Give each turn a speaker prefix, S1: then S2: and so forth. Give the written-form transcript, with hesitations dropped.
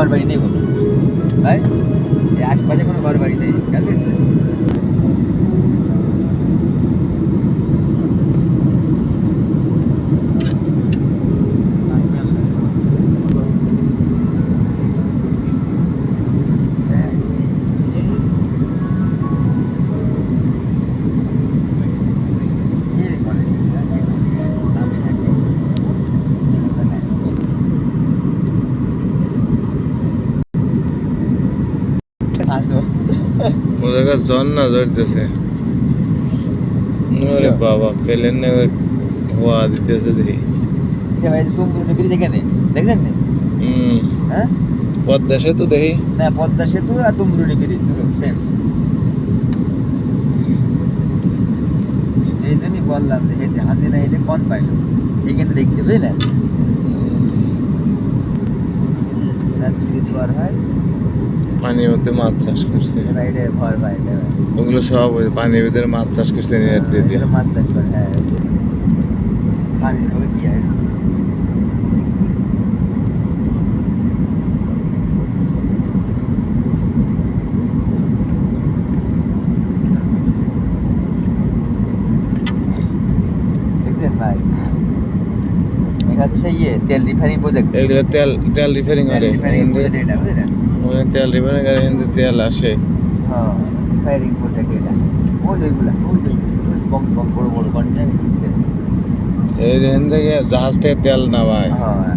S1: ঘর বাড়ি নেই বলো ভাই, এই আশপাশে কোনো ঘর বাড়ি নেই, খেয়াল করছে?
S2: ও জায়গা ঝর্ণা ঝরতেছে। আরে বাবা, প্লেন হওয়া দিতেছে দেখি।
S1: তুমরুনি ব্রিজ এখানে দেখছেন না? হ্যাঁ,
S2: পদ্মা সেতু দেখি
S1: না পদ্মা সেতু আর তুমরুনি ব্রিজ দুটো সেম। এই জন্যই বললাম যে হাসিনা এটা কোন পাইল এখানে দেখছি বুঝলেন, ব্রিজ পার হয়
S2: পানির মধ্যে মাছ চাষ করছে।
S1: বাইরে ঘর বাইরে
S2: ওগুলো সব ওই পানির ভিতরে মাছ চাষ করছে নেট দিয়ে দিয়ে।
S1: মাছ চাষ করে, হ্যাঁ পানির ওই কি হয় দেখছেন ভাই, এটা হচ্ছে সেই তেল রিফাইনিং প্রজেক্ট।
S2: এগুলো তেল রিফাইনিং করে
S1: এটা বুঝলেন,
S2: ওখানে তেল রিফাইনিং করে হিন্দি তেল আসে।
S1: হ্যাঁ রিফাইনিং প্রজেক্ট এটা। ওই ওইগুলা ওই বড় বড় কন্টেনার
S2: এই হিন্দি থেকে জাহাজ থেকে তেল নামায়।
S1: হ্যাঁ